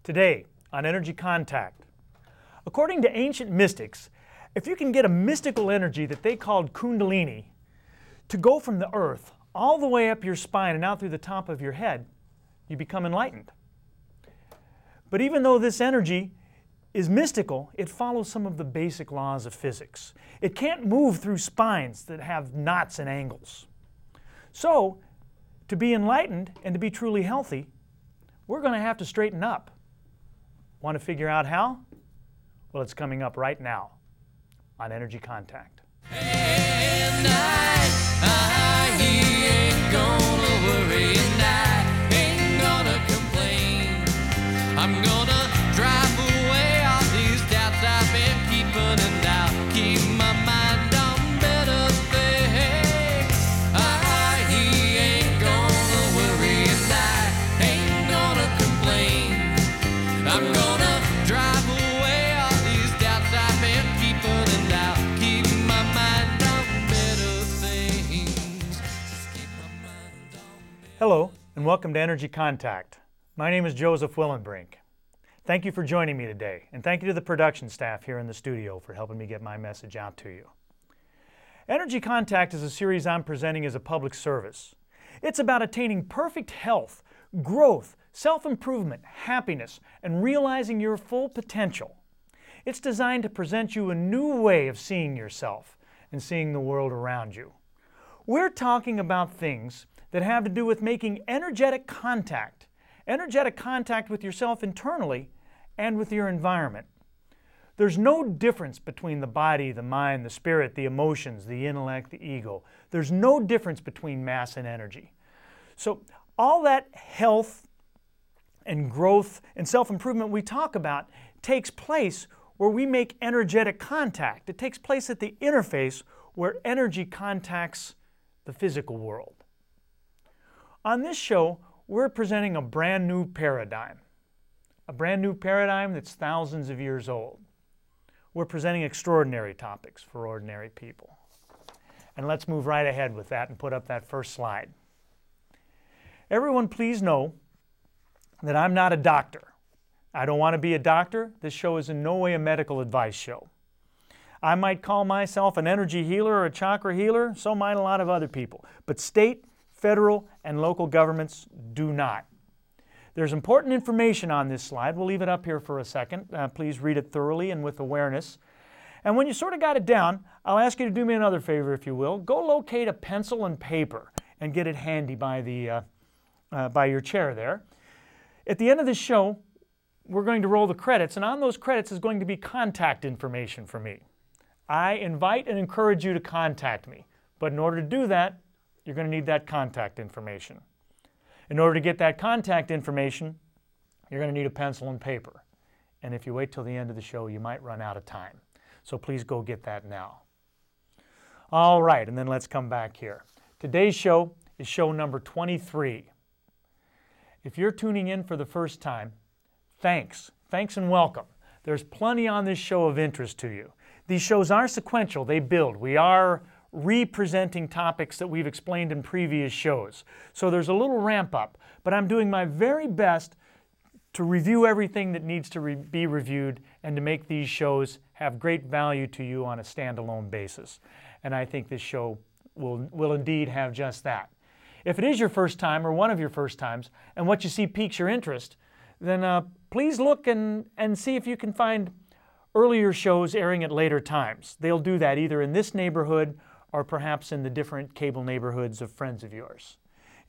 Today on Energy Contact. According to ancient mystics, if you can get a mystical energy that they called Kundalini to go from the earth all the way up your spine and out through the top of your head, you become enlightened. But even though this energy is mystical, it follows some of the basic laws of physics. It can't move through spines that have knots and angles. So, to be enlightened and to be truly healthy, we're going to have to straighten up. Want to figure out how? Well, it's coming up right now on Energy Contact. And he ain't gonna worry, and I ain't gonna complain. I'm gonna drive away all these doubts I've been keeping, and I'll keep my mind on better things. He ain't gonna worry, and I ain't gonna complain. I'm gonna drive away all these doubts I've been keeping, and I'll keep my mind on better things. Just keep my mind on better. Hello, and welcome to Energy Contact. My name is Joseph Willenbrink. Thank you for joining me today, and thank you to the production staff here in the studio for helping me get my message out to you. Energy Contact is a series I'm presenting as a public service. It's about attaining perfect health, growth, self-improvement, happiness, and realizing your full potential. It's designed to present you a new way of seeing yourself and seeing the world around you. We're talking about things that have to do with making energetic contact with yourself internally and with your environment. There's no difference between the body, the mind, the spirit, the emotions, the intellect, the ego. There's no difference between mass and energy. So all that health and growth and self-improvement we talk about takes place where we make energetic contact. It takes place at the interface where energy contacts the physical world. On this show, we're presenting a brand new paradigm that's thousands of years old. We're presenting extraordinary topics for ordinary people. And let's move right ahead with that and put up that first slide. Everyone, please know that I'm not a doctor. I don't want to be a doctor. This show is in no way a medical advice show. I might call myself an energy healer or a chakra healer, so might a lot of other people. But state, federal, and local governments do not. There's important information on this slide. We'll leave it up here for a second. Please read it thoroughly and with awareness. And when you sort of got it down, I'll ask you to do me another favor, if you will. Go locate a pencil and paper and get it handy by your chair there. At the end of the show, we're going to roll the credits, and on those credits is going to be contact information for me. I invite and encourage you to contact me, but in order to do that, you're going to need that contact information. In order to get that contact information, you're going to need a pencil and paper. And if you wait till the end of the show, you might run out of time. So please go get that now. All right, and then let's come back here. Today's show is show number 23. If you're tuning in for the first time, thanks and welcome. There's plenty on this show of interest to you. These shows are sequential, they build. We are re-presenting topics that we've explained in previous shows. So there's a little ramp up, but I'm doing my very best to review everything that needs to be reviewed and to make these shows have great value to you on a standalone basis. And I think this show will indeed have just that. If it is your first time or one of your first times and what you see piques your interest, then please look and see if you can find earlier shows airing at later times. They'll do that either in this neighborhood or perhaps in the different cable neighborhoods of friends of yours.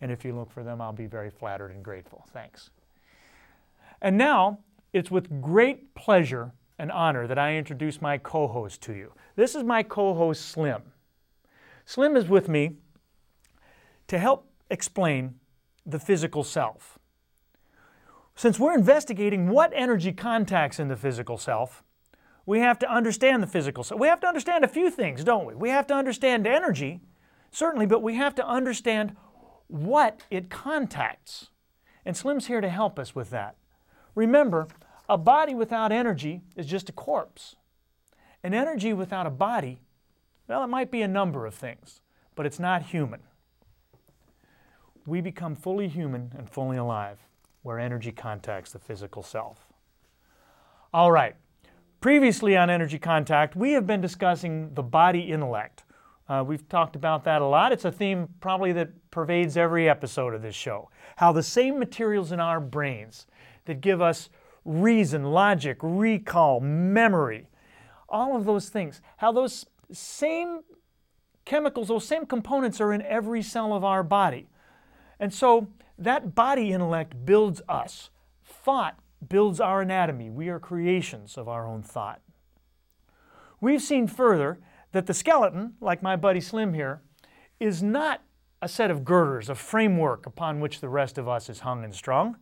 And if you look for them, I'll be very flattered and grateful. Thanks. And now, it's with great pleasure and honor that I introduce my co-host to you. This is my co-host, Slim. Slim is with me to help explain the physical self. Since we're investigating what energy contacts in the physical self, we have to understand the physical self. We have to understand a few things, don't we? We have to understand energy, certainly, but we have to understand what it contacts. And Slim's here to help us with that. Remember, a body without energy is just a corpse. An energy without a body, well, it might be a number of things, but it's not human. We become fully human and fully alive where energy contacts the physical self. All right. Previously on Energy Contact, we have been discussing the body intellect. We've talked about that a lot. It's a theme probably that pervades every episode of this show. How the same materials in our brains that give us reason, logic, recall, memory, all of those things, how those same chemicals, those same components are in every cell of our body. And so that body intellect builds us. Thought builds our anatomy. We are creations of our own thought. We've seen further that the skeleton, like my buddy Slim here, is not a set of girders, a framework upon which the rest of us is hung and strung.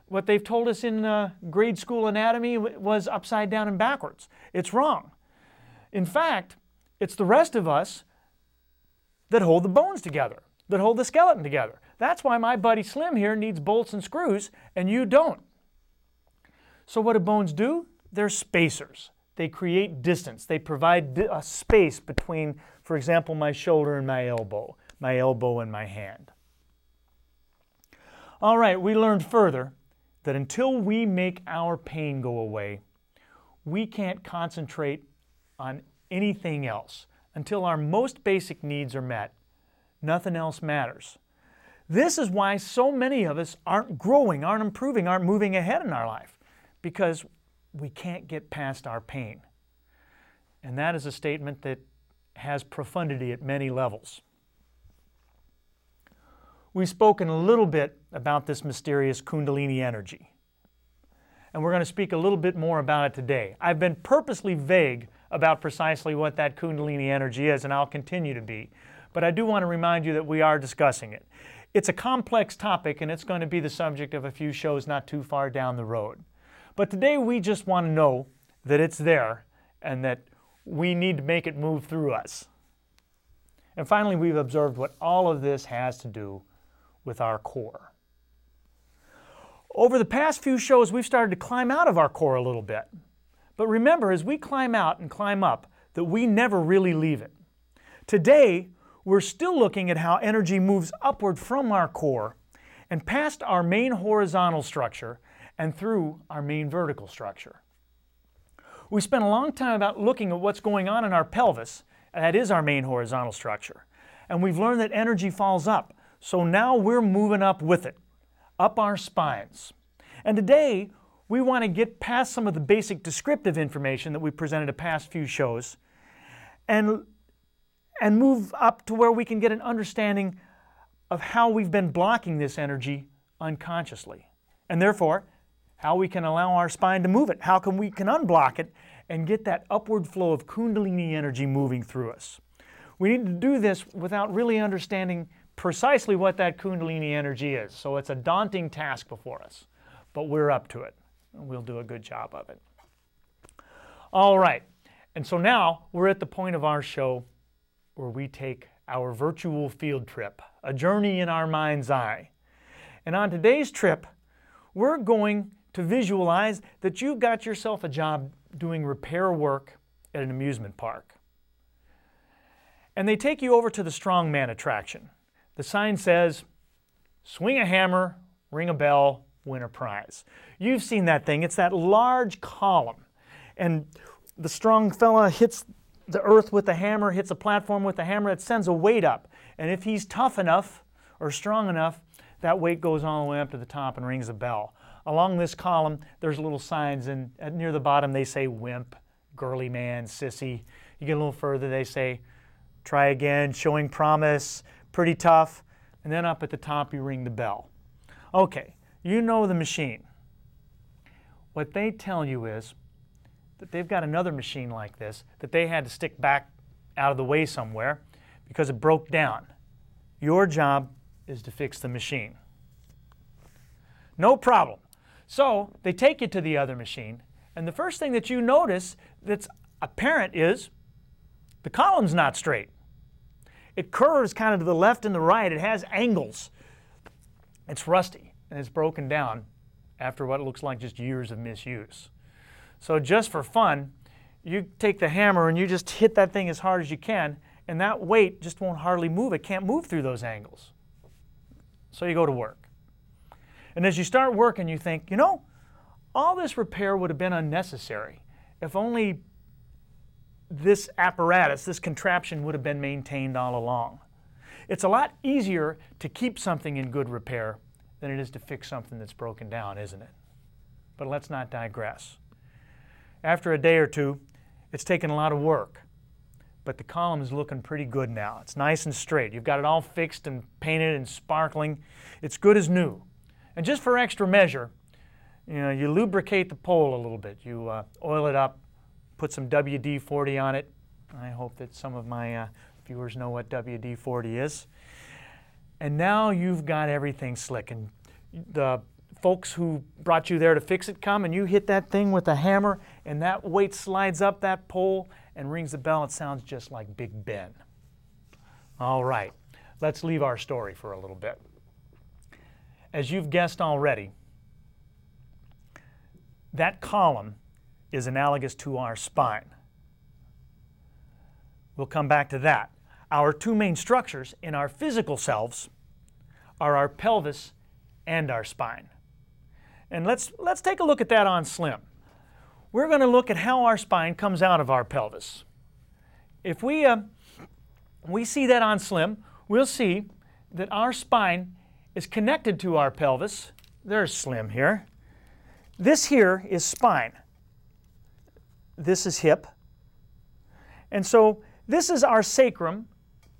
What they've told us in grade school anatomy was upside down and backwards. It's wrong. In fact, it's the rest of us that hold the bones together, that hold the skeleton together. That's why my buddy Slim here needs bolts and screws and you don't. So what do bones do? They're spacers. They create distance. They provide a space between, for example, my shoulder and my elbow and my hand. All right, we learned further that until we make our pain go away, we can't concentrate on anything else. Until our most basic needs are met, nothing else matters. This is why so many of us aren't growing, aren't improving, aren't moving ahead in our life, because we can't get past our pain. And that is a statement that has profundity at many levels. We've spoken a little bit about this mysterious Kundalini energy, and we're going to speak a little bit more about it today. I've been purposely vague about precisely what that Kundalini energy is, and I'll continue to be, but I do want to remind you that we are discussing it. It's a complex topic, and it's going to be the subject of a few shows not too far down the road. But today we just want to know that it's there and that we need to make it move through us. And finally, we've observed what all of this has to do with our core. Over the past few shows, we've started to climb out of our core a little bit. But remember, as we climb out and climb up, that we never really leave it. Today, we're still looking at how energy moves upward from our core and past our main horizontal structure and through our main vertical structure. We spent a long time about looking at what's going on in our pelvis, and that is our main horizontal structure. And we've learned that energy falls up, so now we're moving up with it, up our spines. And today, we want to get past some of the basic descriptive information that we presented in past few shows and move up to where we can get an understanding of how we've been blocking this energy unconsciously. And therefore, how we can allow our spine to move it, how we can unblock it and get that upward flow of Kundalini energy moving through us. We need to do this without really understanding precisely what that Kundalini energy is. So it's a daunting task before us, but we're up to it. And we'll do a good job of it. All right, and so now we're at the point of our show where we take our virtual field trip, a journey in our mind's eye. And on today's trip, we're going to visualize that you've got yourself a job doing repair work at an amusement park. And they take you over to the strongman attraction. The sign says, swing a hammer, ring a bell, win a prize. You've seen that thing. It's that large column. And the strong fella hits the earth with the hammer, hits a platform with the hammer. It sends a weight up. And if he's tough enough or strong enough, that weight goes all the way up to the top and rings a bell. Along this column, there's little signs, and near the bottom they say wimp, girly man, sissy. You get a little further, they say try again, showing promise, pretty tough. And then up at the top, you ring the bell. Okay, you know the machine. What they tell you is that they've got another machine like this that they had to stick back out of the way somewhere because it broke down. Your job is to fix the machine. No problem. So they take you to the other machine, and the first thing that you notice that's apparent is the column's not straight. It curves kind of to the left and the right. It has angles. It's rusty, and it's broken down after what looks like just years of misuse. So just for fun, you take the hammer and you just hit that thing as hard as you can, and that weight just won't hardly move. It can't move through those angles. So you go to work. And as you start working, you think, you know, all this repair would have been unnecessary if only this apparatus, this contraption would have been maintained all along. It's a lot easier to keep something in good repair than it is to fix something that's broken down, isn't it? But let's not digress. After a day or two, it's taken a lot of work, but the column is looking pretty good now. It's nice and straight. You've got it all fixed and painted and sparkling. It's good as new. And just for extra measure, you lubricate the pole a little bit. You oil it up, put some WD-40 on it. I hope that some of my viewers know what WD-40 is. And now you've got everything slick. And the folks who brought you there to fix it come, and you hit that thing with a hammer, and that weight slides up that pole and rings the bell. It sounds just like Big Ben. All right, let's leave our story for a little bit. As you've guessed already, that column is analogous to our spine. We'll come back to that. Our two main structures in our physical selves are our pelvis and our spine. And let's take a look at that on Slim. We're going to look at how our spine comes out of our pelvis. If we see that on Slim, we'll see that our spine is connected to our pelvis. There's Slim here. This here is spine. This is hip. And so this is our sacrum,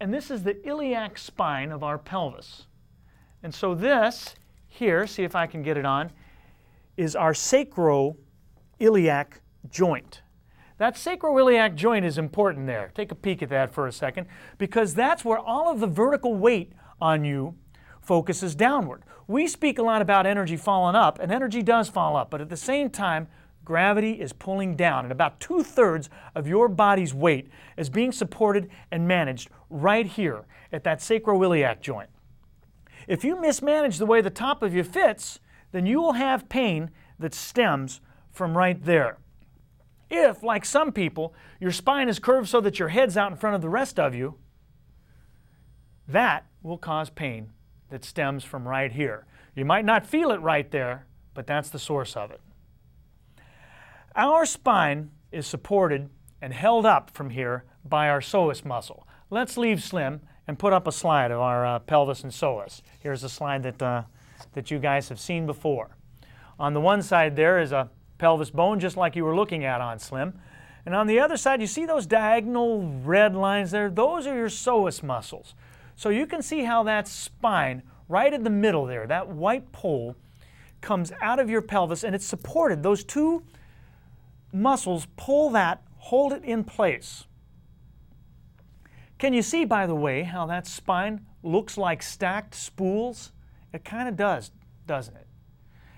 and this is the iliac spine of our pelvis. And so this here, see if I can get it on, is our sacroiliac joint. That sacroiliac joint is important there. Take a peek at that for a second, because that's where all of the vertical weight on you focuses downward. We speak a lot about energy falling up, and energy does fall up, but at the same time, gravity is pulling down, and about 2/3 of your body's weight is being supported and managed right here at that sacroiliac joint. If you mismanage the way the top of you fits, then you will have pain that stems from right there. If, like some people, your spine is curved so that your head's out in front of the rest of you, that will cause pain that stems from right here. You might not feel it right there, but that's the source of it. Our spine is supported and held up from here by our psoas muscle. Let's leave Slim and put up a slide of our pelvis and psoas. Here's a slide that you guys have seen before. On the one side there is a pelvis bone, just like you were looking at on Slim. And on the other side, you see those diagonal red lines there? Those are your psoas muscles. So you can see how that spine, right in the middle there, that white pole, comes out of your pelvis, and it's supported. Those two muscles pull that, hold it in place. Can you see, by the way, how that spine looks like stacked spools? It kind of does, doesn't it?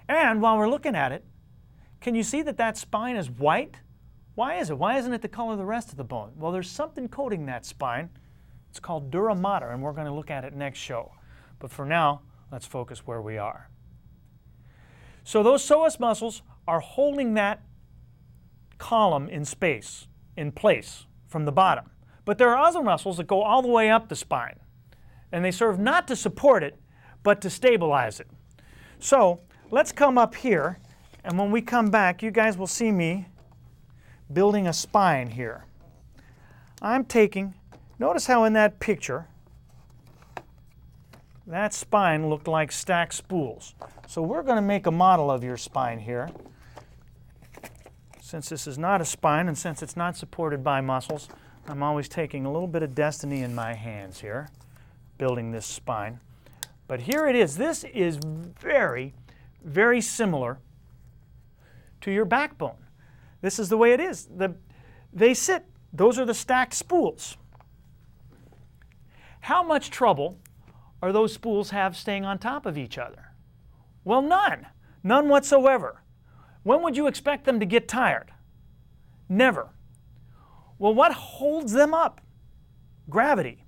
And while we're looking at it, can you see that that spine is white? Why is it? Why isn't it the color of the rest of the bone? Well, there's something coating that spine. It's called dura mater, and we're going to look at it next show. But for now, let's focus where we are. So those psoas muscles are holding that column in space, in place, from the bottom. But there are other muscles that go all the way up the spine, and they serve not to support it, but to stabilize it. So let's come up here, and when we come back, you guys will see me building a spine here. I'm taking, notice how in that picture, that spine looked like stacked spools. So we're going to make a model of your spine here. Since this is not a spine, and since it's not supported by muscles, I'm always taking a little bit of destiny in my hands here, building this spine. But here it is. This is very, very similar to your backbone. This is the way it is. They sit. Those are the stacked spools. How much trouble are those spools have staying on top of each other? Well, none. None whatsoever. When would you expect them to get tired? Never. Well, what holds them up? Gravity.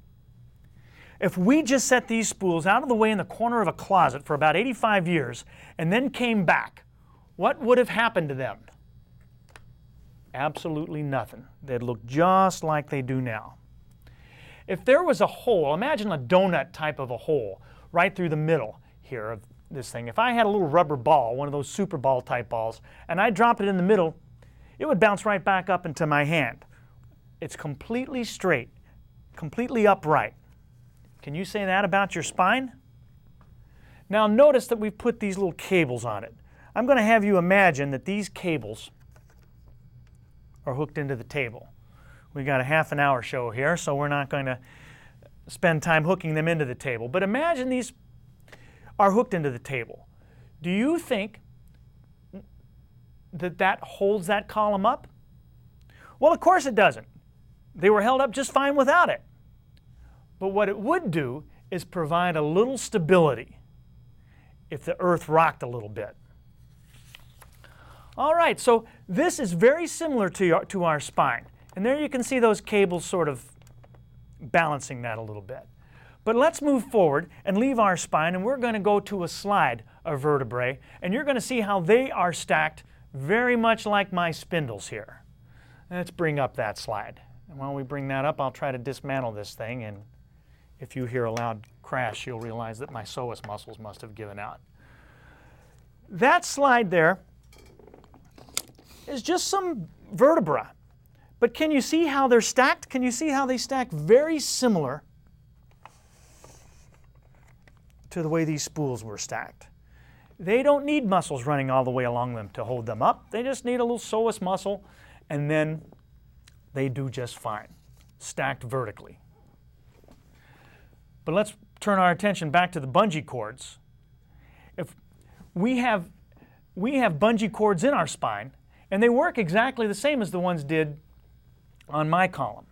If we just set these spools out of the way in the corner of a closet for about 85 years and then came back, what would have happened to them? Absolutely nothing. They'd look just like they do now. If there was a hole, imagine a donut type of a hole right through the middle here of this thing. If I had a little rubber ball, one of those super ball type balls, and I drop it in the middle, it would bounce right back up into my hand. It's completely straight, completely upright. Can you say that about your spine? Now notice that we've put these little cables on it. I'm going to have you imagine that these cables are hooked into the table. We got a half an hour show here, so we're not going to spend time hooking them into the table. But imagine these are hooked into the table. Do you think that that holds that column up? Well, of course it doesn't. They were held up just fine without it. But what it would do is provide a little stability if the earth rocked a little bit. All right, so this is very similar to our spine. And there you can see those cables sort of balancing that a little bit. But let's move forward and leave our spine, and we're going to go to a slide of vertebrae, and you're going to see how they are stacked very much like my spindles here. Let's bring up that slide. And while we bring that up, I'll try to dismantle this thing, and if you hear a loud crash, you'll realize that my psoas muscles must have given out. That slide there is just some vertebra. But can you see how they're stacked? Can you see how they stack very similar to the way these spools were stacked? They don't need muscles running all the way along them to hold them up. They just need a little psoas muscle, and then they do just fine, stacked vertically. But let's turn our attention back to the bungee cords. If we have bungee cords in our spine, and they work exactly the same as the ones did on my column.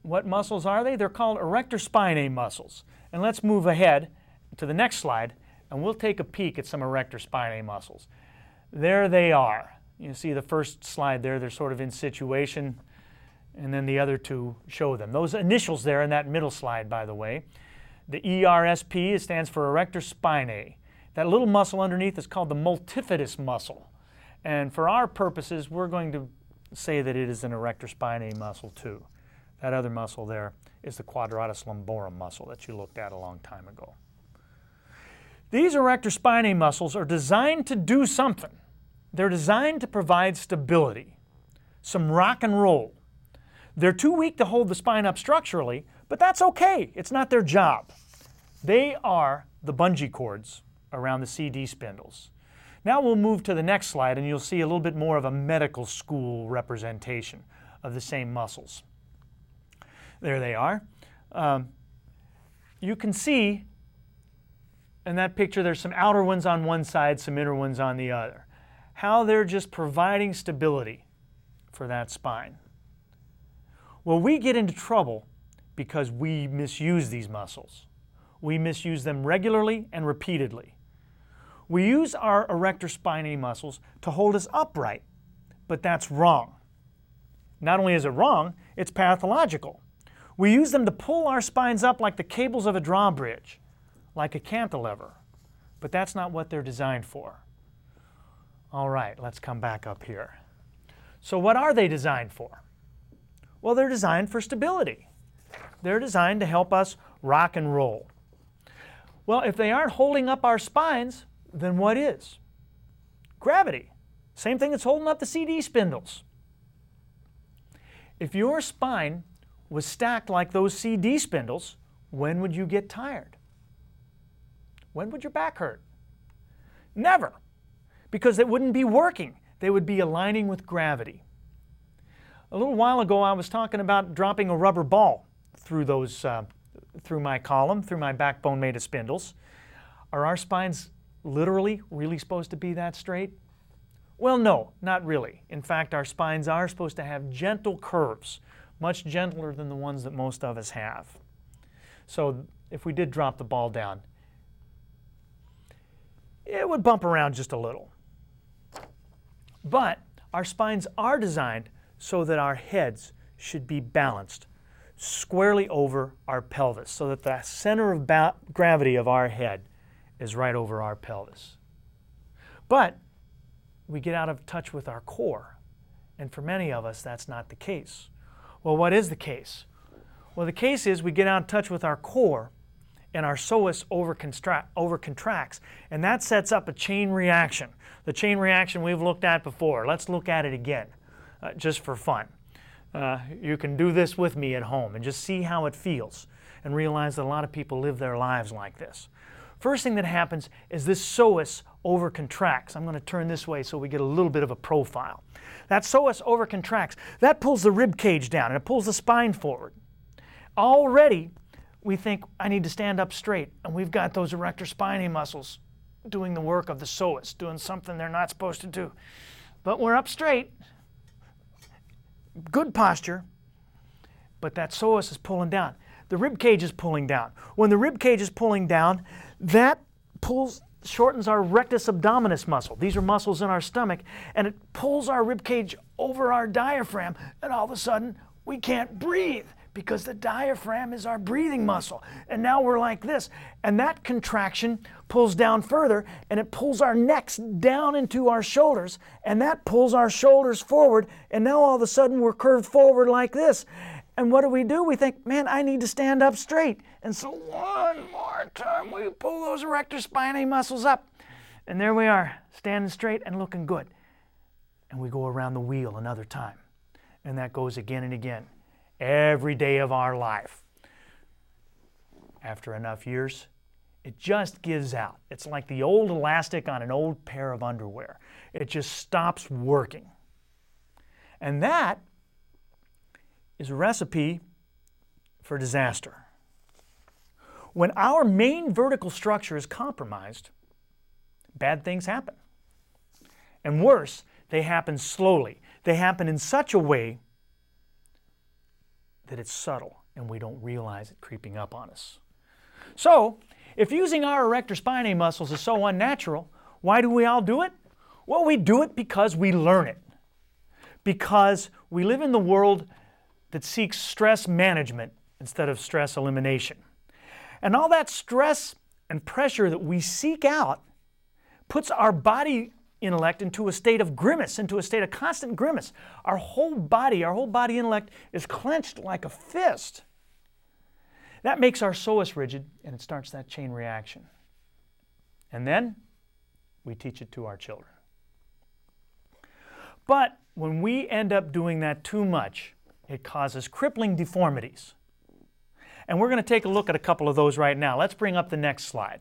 What muscles are they? They're called erector spinae muscles. And let's move ahead to the next slide, and we'll take a peek at some erector spinae muscles. There they are. You see the first slide there, they're sort of in situation, and then the other two show them. Those initials there in that middle slide, by the way, the ERSP stands for erector spinae. That little muscle underneath is called the multifidus muscle. And for our purposes, we're going to say that it is an erector spinae muscle too. That other muscle there is the quadratus lumborum muscle that you looked at a long time ago. These erector spinae muscles are designed to do something. They're designed to provide stability, some rock and roll. They're too weak to hold the spine up structurally, but that's okay. It's not their job. They are the bungee cords around the CD spindles. Now we'll move to the next slide, and you'll see a little bit more of a medical school representation of the same muscles. There they are. You can see in that picture there's some outer ones on one side, some inner ones on the other. How they're just providing stability for that spine. Well, we get into trouble because we misuse these muscles. We misuse them regularly and repeatedly. We use our erector spinae muscles to hold us upright, but that's wrong. Not only is it wrong, it's pathological. We use them to pull our spines up like the cables of a drawbridge, like a cantilever, but that's not what they're designed for. All right, let's come back up here. So what are they designed for? Well, they're designed for stability. They're designed to help us rock and roll. Well, if they aren't holding up our spines, then what is? Gravity. Same thing that's holding up the CD spindles. If your spine was stacked like those CD spindles, when would you get tired? When would your back hurt? Never, because it wouldn't be working. They would be aligning with gravity. A little while ago, I was talking about dropping a rubber ball through through my column, through my backbone made of spindles. Are our spines literally really supposed to be that straight? Well, no, not really. In fact, our spines are supposed to have gentle curves, much gentler than the ones that most of us have. So if we did drop the ball down, it would bump around just a little. But our spines are designed so that our heads should be balanced squarely over our pelvis, so that the center of gravity of our head is right over our pelvis. But we get out of touch with our core, and for many of us that's not the case. Well, what is the case? Well, the case is we get out of touch with our core, and our psoas overcontracts, and that sets up a chain reaction. The chain reaction we've looked at before. Let's look at it again, just for fun. You can do this with me at home and just see how it feels and realize that a lot of people live their lives like this. First thing that happens is this psoas overcontracts. I'm going to turn this way so we get a little bit of a profile. That psoas overcontracts. That pulls the rib cage down and it pulls the spine forward. Already, we think, I need to stand up straight, and we've got those erector spinae muscles doing the work of the psoas, doing something they're not supposed to do. But we're up straight, good posture, but that psoas is pulling down. The rib cage is pulling down. When the rib cage is pulling down, that shortens our rectus abdominis muscle. These are muscles in our stomach, and it pulls our rib cage over our diaphragm, and all of a sudden, we can't breathe, because the diaphragm is our breathing muscle. And now we're like this. And that contraction pulls down further, and it pulls our necks down into our shoulders, and that pulls our shoulders forward, and now all of a sudden we're curved forward like this. And what do? We think, man, I need to stand up straight. And so one more time, we pull those erector spinae muscles up. And there we are, standing straight and looking good. And we go around the wheel another time. And that goes again and again. Every day of our life. After enough years, it just gives out. It's like the old elastic on an old pair of underwear. It just stops working. And that is a recipe for disaster. When our main vertical structure is compromised, bad things happen. And worse, they happen slowly. They happen in such a way that it's subtle and we don't realize it creeping up on us. So, if using our erector spinae muscles is so unnatural, why do we all do it? Well, we do it because we learn it. Because we live in the world that seeks stress management instead of stress elimination. And all that stress and pressure that we seek out puts our body intellect into a state of grimace, into a state of constant grimace. Our whole body intellect is clenched like a fist. That makes our psoas rigid, and it starts that chain reaction. And then we teach it to our children. But when we end up doing that too much, it causes crippling deformities. And we're going to take a look at a couple of those right now. Let's bring up the next slide.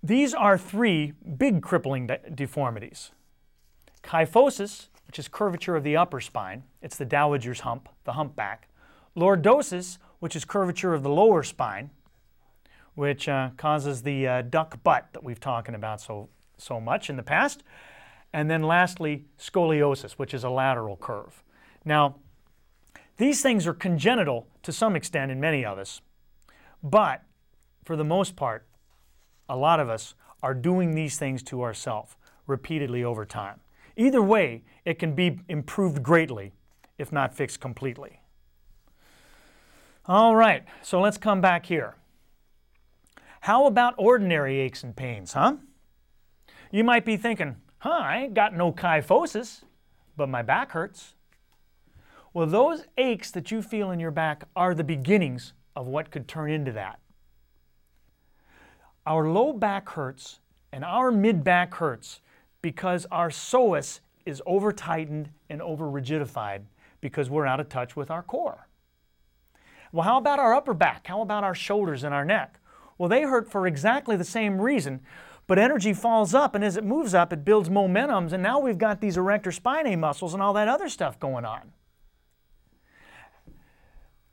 These are three big crippling deformities. Kyphosis, which is curvature of the upper spine. It's the dowager's hump, the humpback. Lordosis, which is curvature of the lower spine, which causes the duck butt that we've talking about so much in the past. And then lastly, scoliosis, which is a lateral curve. Now, these things are congenital to some extent in many of us, but for the most part, a lot of us are doing these things to ourselves repeatedly over time. Either way, it can be improved greatly, if not fixed completely. All right, so let's come back here. How about ordinary aches and pains, huh? You might be thinking, I ain't got no kyphosis, but my back hurts. Well, those aches that you feel in your back are the beginnings of what could turn into that. Our low back hurts and our mid back hurts because our psoas is over-tightened and over-rigidified because we're out of touch with our core. Well, how about our upper back? How about our shoulders and our neck? Well, they hurt for exactly the same reason, but energy falls up, and as it moves up, it builds momentums, and now we've got these erector spinae muscles and all that other stuff going on.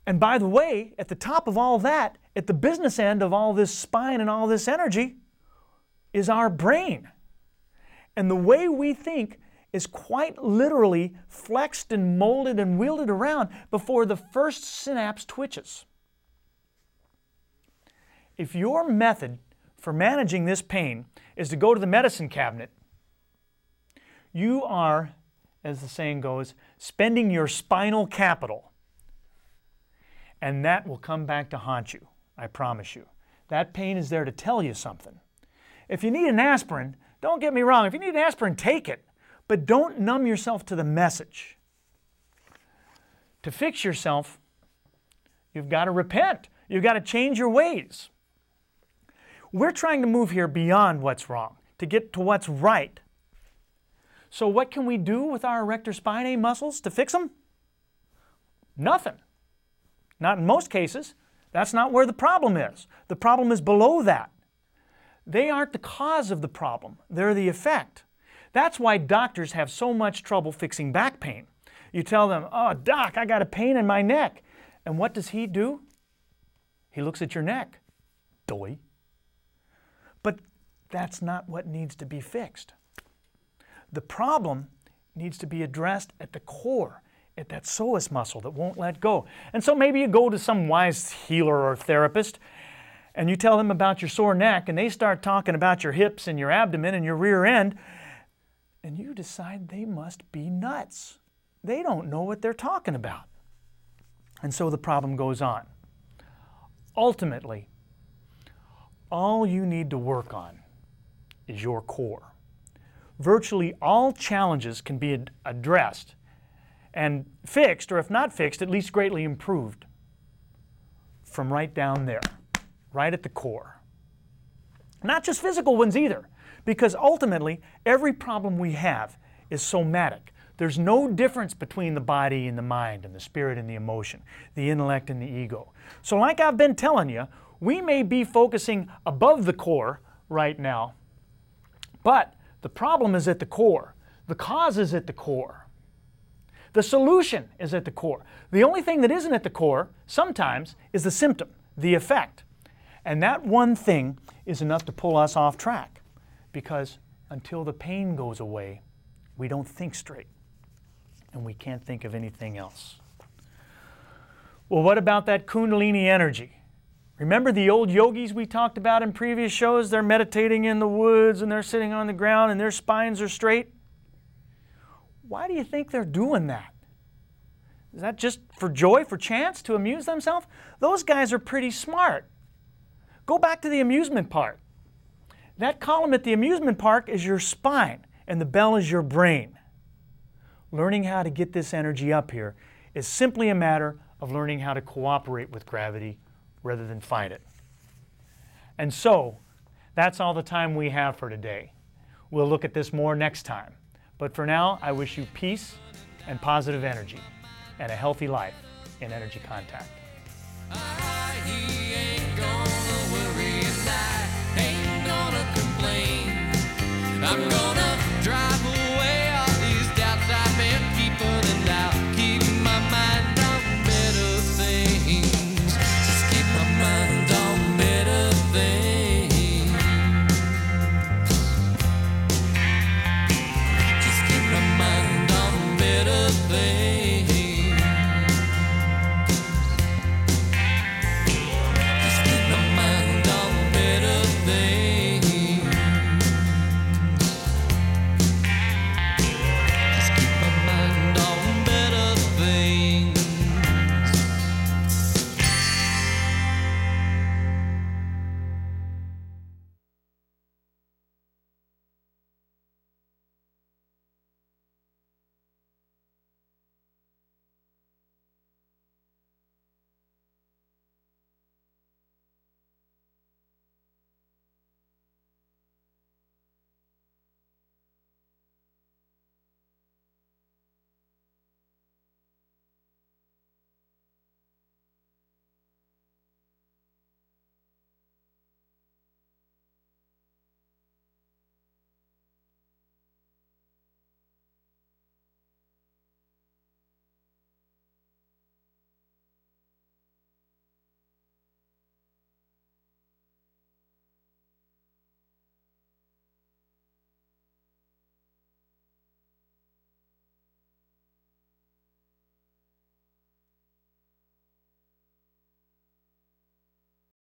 And by the way, at the top of all that, at the business end of all this spine and all this energy, is our brain. And the way we think is quite literally flexed and molded and wielded around before the first synapse twitches. If your method for managing this pain is to go to the medicine cabinet, you are, as the saying goes, spending your spinal capital. And that will come back to haunt you, I promise you. That pain is there to tell you something. If you need an aspirin, don't get me wrong, if you need an aspirin, take it. But don't numb yourself to the message. To fix yourself, you've got to repent. You got to change your ways. We're trying to move here beyond what's wrong, to get to what's right. So what can we do with our erector spinae muscles to fix them? Nothing. Not in most cases. That's not where the problem is. The problem is below that. They aren't the cause of the problem. They're the effect. That's why doctors have so much trouble fixing back pain. You tell them, "Oh, doc, I got a pain in my neck." And what does he do? He looks at your neck. Doy. But that's not what needs to be fixed. The problem needs to be addressed at the core, at that psoas muscle that won't let go. And so maybe you go to some wise healer or therapist and you tell them about your sore neck and they start talking about your hips and your abdomen and your rear end, and you decide they must be nuts. They don't know what they're talking about. And so the problem goes on. Ultimately, all you need to work on is your core. Virtually all challenges can be addressed and fixed, or if not fixed, at least greatly improved from right down there, right at the core. Not just physical ones either, because ultimately every problem we have is somatic. There's no difference between the body and the mind and the spirit and the emotion, the intellect and the ego. So like I've been telling you, we may be focusing above the core right now, but the problem is at the core. The cause is at the core. The solution is at the core. The only thing that isn't at the core, sometimes, is the symptom, the effect. And that one thing is enough to pull us off track, because until the pain goes away, we don't think straight, and we can't think of anything else. Well, what about that Kundalini energy? Remember the old yogis we talked about in previous shows? They're meditating in the woods and they're sitting on the ground and their spines are straight. Why do you think they're doing that? Is that just for joy, for chance, to amuse themselves? Those guys are pretty smart. Go back to the amusement park. That column at the amusement park is your spine and the bell is your brain. Learning how to get this energy up here is simply a matter of learning how to cooperate with gravity rather than fight it. And so, that's all the time we have for today. We'll look at this more next time. But for now, I wish you peace and positive energy and a healthy life in energy contact.